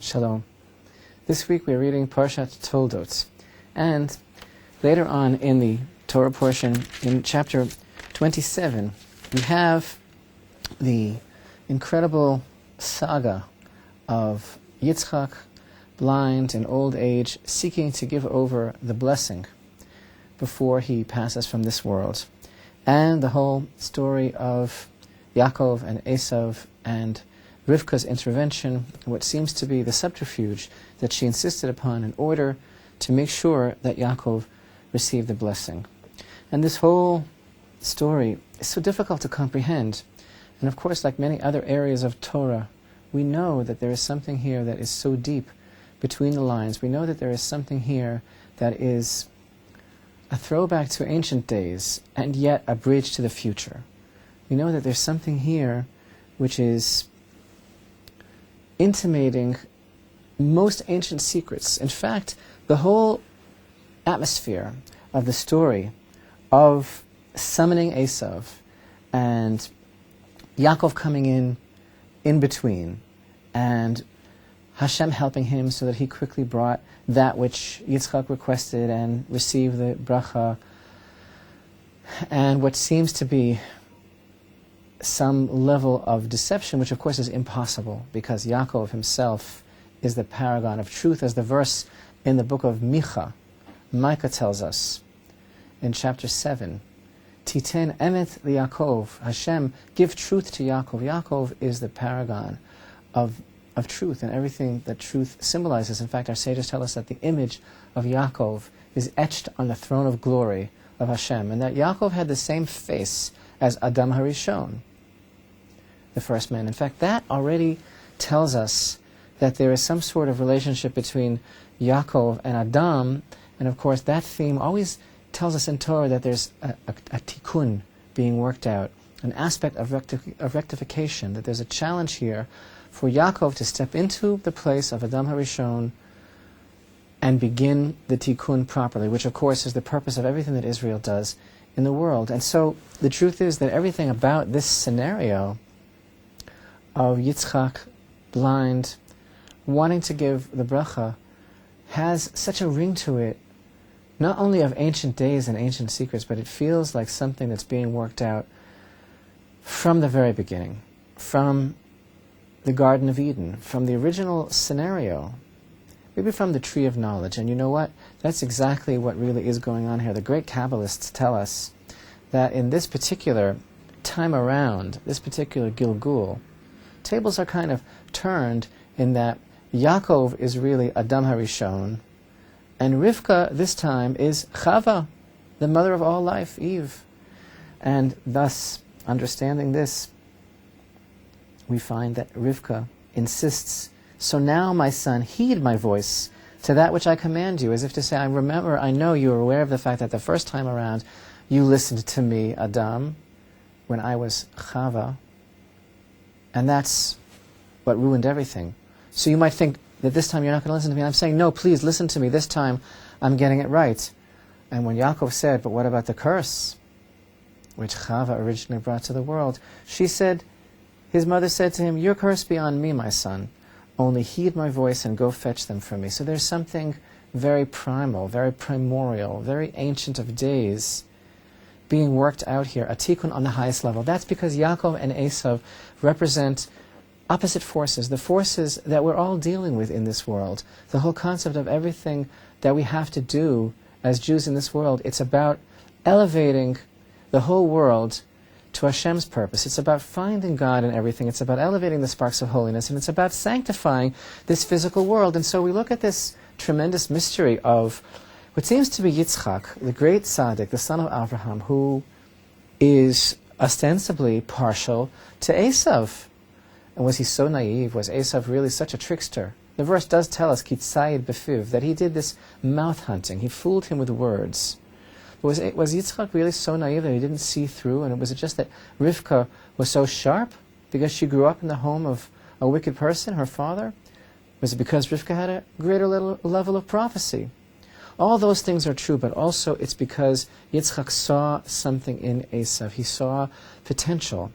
Shalom. This week we're reading Parashat Toldot, and later on in the Torah portion, in chapter 27, we have the incredible saga of Yitzchak, blind in old age, seeking to give over the blessing before he passes from this world, and the whole story of Yaakov and Esav and Rivka's intervention, what seems to be the subterfuge that she insisted upon in order to make sure that Yaakov received the blessing. And this whole story is so difficult to comprehend. And of course, like many other areas of Torah, we know that there is something here that is so deep between the lines. We know that there is something here that is a throwback to ancient days and yet a bridge to the future. We know that there's something here which is intimating most ancient secrets. In fact, the whole atmosphere of the story of summoning Esav and Yaakov coming in between, and Hashem helping him so that he quickly brought that which Yitzchak requested and received the bracha, and what seems to be some level of deception, which of course is impossible, because Yaakov himself is the paragon of truth, as the verse in the book of Micah tells us in chapter 7. Titen emet liYaakov, Hashem, give truth to Yaakov. Yaakov is the paragon of truth and everything that truth symbolizes. In fact, our sages tell us that the image of Yaakov is etched on the throne of glory of Hashem, and that Yaakov had the same face as Adam Harishon, the first man. In fact, that already tells us that there is some sort of relationship between Yaakov and Adam, and of course that theme always tells us in Torah that there's a tikkun being worked out, an aspect of rectification, that there's a challenge here for Yaakov to step into the place of Adam Harishon and begin the tikkun properly, which of course is the purpose of everything that Israel does in the world. And so the truth is that everything about this scenario of Yitzchak, blind, wanting to give the bracha, has such a ring to it, not only of ancient days and ancient secrets, but it feels like something that's being worked out from the very beginning, from the Garden of Eden, from the original scenario, maybe from the Tree of Knowledge. And you know what? That's exactly what really is going on here. The great Kabbalists tell us that in this particular time around, this particular Gilgul, tables are kind of turned in that Yaakov is really Adam Harishon, and Rivka this time is Chava, the mother of all life, Eve. And thus, understanding this, we find that Rivka insists, "So now, my son, heed my voice to that which I command you," as if to say, I know you are aware of the fact that the first time around you listened to me, Adam, when I was Chava, and that's what ruined everything. So you might think that this time you're not going to listen to me. And I'm saying, no, please listen to me. This time I'm getting it right. And when Yaakov said, but what about the curse which Chava originally brought to the world? His mother said to him, your curse be on me, my son. Only heed my voice and go fetch them for me. So there's something very primal, very primordial, very ancient of days being worked out here, a tikkun on the highest level. That's because Yaakov and Esav represent opposite forces, the forces that we're all dealing with in this world. The whole concept of everything that we have to do as Jews in this world, it's about elevating the whole world to Hashem's purpose. It's about finding God in everything. It's about elevating the sparks of holiness, and it's about sanctifying this physical world. And so we look at this tremendous mystery of what seems to be Yitzchak, the great tzaddik, the son of Abraham, who is ostensibly partial to Esav. And was he so naive? Was Esav really such a trickster? The verse does tell us, Kitzayid befiv, that he did this mouth hunting. He fooled him with words. But was Yitzchak really so naive that he didn't see through? And was it just that Rivka was so sharp because she grew up in the home of a wicked person, her father? Was it because Rivka had a greater level of prophecy? All those things are true, but also it's because Yitzchak saw something in Esav. He saw potential.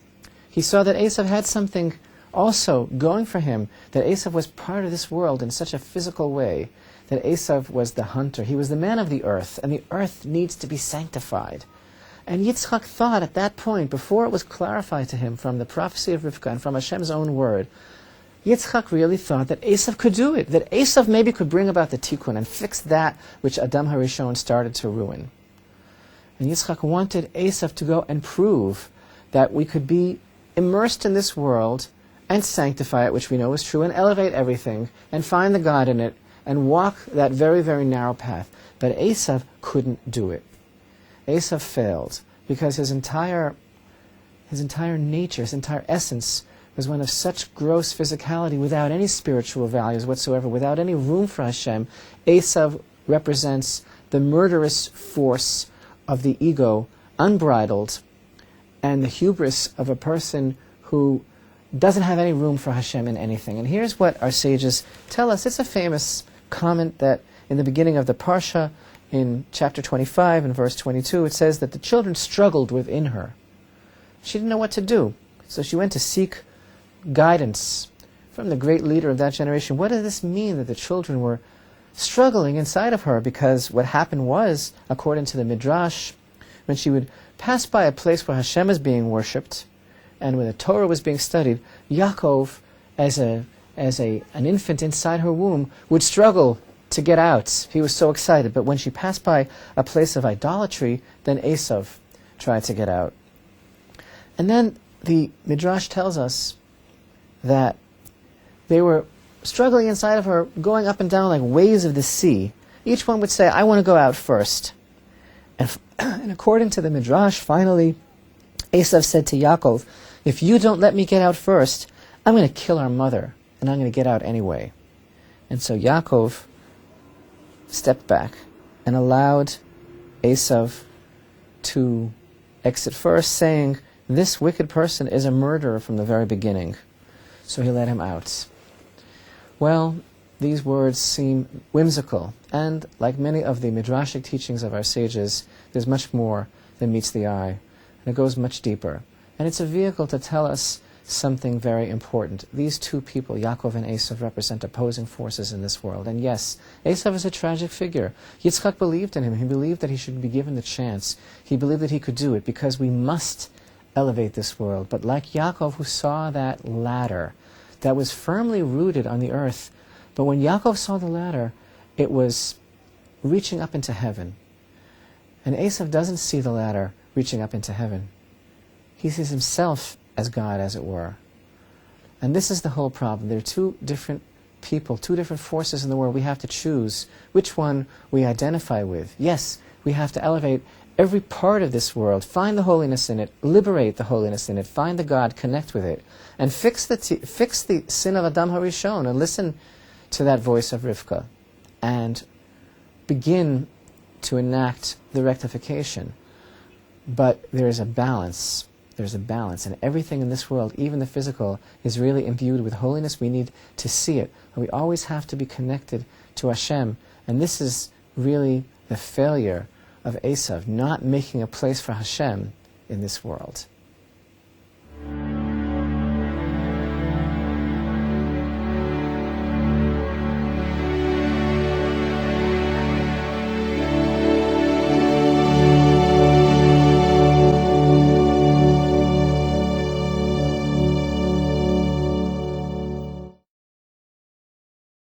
He saw that Esav had something also going for him, that Esav was part of this world in such a physical way, that Esav was the hunter. He was the man of the earth, and the earth needs to be sanctified. And Yitzchak thought at that point, before it was clarified to him from the prophecy of Rivka and from Hashem's own word, Yitzchak really thought that Esav could do it, that Esav maybe could bring about the tikkun and fix that which Adam HaRishon started to ruin. And Yitzchak wanted Esav to go and prove that we could be immersed in this world and sanctify it, which we know is true, and elevate everything, and find the God in it, and walk that very, very narrow path. But Esav couldn't do it. Esav failed, because his entire nature, his entire essence, was one of such gross physicality, without any spiritual values whatsoever, without any room for Hashem. Esav represents the murderous force of the ego, unbridled, and the hubris of a person who doesn't have any room for Hashem in anything. And here's what our sages tell us. It's a famous comment that in the beginning of the Parsha, in chapter 25 and verse 22, it says that the children struggled within her. She didn't know what to do, so she went to seek guidance from the great leader of that generation. What does this mean that the children were struggling inside of her? Because what happened was, according to the Midrash, when she would pass by a place where Hashem is being worshipped and where the Torah was being studied, Yaakov, as an infant inside her womb, would struggle to get out. He was so excited. But when she passed by a place of idolatry, then Esav tried to get out. And then the Midrash tells us that they were struggling inside of her, going up and down like waves of the sea. Each one would say, I want to go out first. And according to the Midrash, finally, Esav said to Yaakov, if you don't let me get out first, I'm going to kill our mother, and I'm going to get out anyway. And so Yaakov stepped back and allowed Esav to exit first, saying, this wicked person is a murderer from the very beginning. So he let him out. Well, these words seem whimsical, and like many of the midrashic teachings of our sages, there's much more than meets the eye, and it goes much deeper. And it's a vehicle to tell us something very important. These two people, Yaakov and Esav, represent opposing forces in this world. And yes, Esav is a tragic figure. Yitzchak believed in him. He believed that he should be given the chance. He believed that he could do it, because we must elevate this world. But like Yaakov, who saw that ladder that was firmly rooted on the earth, but when Yaakov saw the ladder, it was reaching up into heaven. And Esav doesn't see the ladder reaching up into heaven. He sees himself as God, as it were. And this is the whole problem. There are two different people, two different forces in the world. We have to choose which one we identify with. Yes, we have to elevate every part of this world, find the holiness in it, liberate the holiness in it, find the God, connect with it, and fix the sin of Adam HaRishon, and listen to that voice of Rivka, and begin to enact the rectification. But there is a balance. There's a balance, and everything in this world, even the physical, is really imbued with holiness. We need to see it. And we always have to be connected to Hashem. And this is really the failure of Esav, not making a place for Hashem in this world.